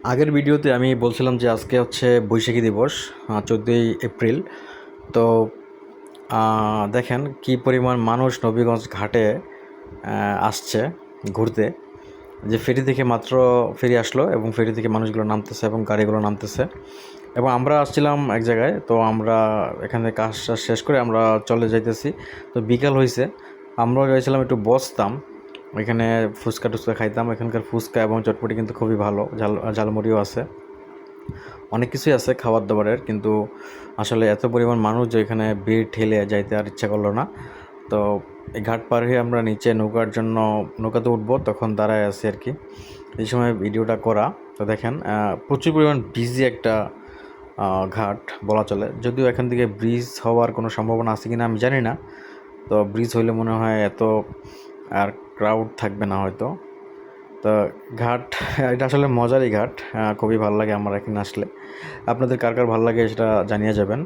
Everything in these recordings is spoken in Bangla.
আগের ভিডিওতে আমি বলছিলাম যে আজকে হচ্ছে বৈশাখী দিবস, 14ই এপ্রিল। তো দেখেন কি পরিমাণ মানুষ নবীগঞ্জ ঘাটে আসছে ঘুরতে। যে ফেরি থেকে মাত্র ফেরি আসলো এবং ফেরি থেকে মানুষগুলো নামতেছে এবং গাড়িগুলো নামতেছে, এবং আমরা আসছিলাম এক জায়গায়। তো আমরা এখানে কাজ শেষ করে আমরা চলে যাইতেছি। তো বিকাল হয়েছে, আমরাও গেছিলাম একটু বসতাম, ওইখানে ফুচকা টুচকা খাইতাম। এখানকার ফুচকা এবং চটপটি কিন্তু খুবই ভালো, ঝালমুড়িও আছে, অনেক কিছুই আছে খাবার দাবারের। কিন্তু আসলে এত পরিমাণ মানুষ যে এখানে ভিড় ঠেলে যাইতে আর ইচ্ছা করলো না। তো এই ঘাট পার হয়ে আমরা নিচে নৌকার জন্য নৌকাতে উঠবো, তখন দাঁড়ায় আছি আর কি, এই সময় ভিডিওটা করা। তো দেখেন প্রচুর পরিমাণ বিজি একটা ঘাট বলা চলে, যদিও এখান থেকে ব্রিজ হওয়ার কোনো সম্ভাবনা আছে কিনা আমি জানি না। তো ব্রিজ হইলে মনে হয় এত আর ক্রাউড থাকবে না হয়তো। তো ঘাট, এটা আসলে মজারই ঘাট, খুবই ভালো লাগে আমার এখানে আসলে। আপনাদের কার কার ভালো লাগে সেটা জানিয়ে যাবেন।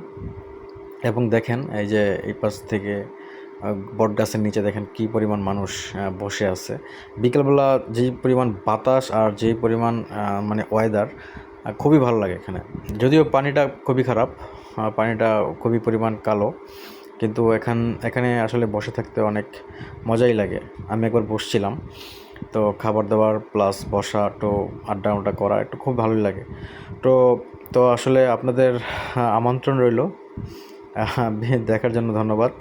এবং দেখেন এই যে এই পাশ থেকে বট গাছের নিচে দেখেন কি পরিমাণ মানুষ বসে আছে। বিকেলবেলা যেই পরিমাণ বাতাস আর যেই পরিমাণ মানে ওয়েদার, খুবই ভালো লাগে এখানে। যদিও পানিটা খুবই খারাপ, পানিটা খুবই পরিমাণ কালো, কিন্তু এখানে আসলে বসে থাকতে অনেক মজাই লাগে। আমি একবার বসছিলাম, তো খাবার দাবার প্লাস বসা, একটু আড্ডা আড্ডা করা একটু খুব ভালোই লাগে। তো তো আসলে আপনাদের আমন্ত্রণ রইল, দেখার জন্য ধন্যবাদ।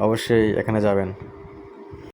অবশ্যই এখানে যাবেন।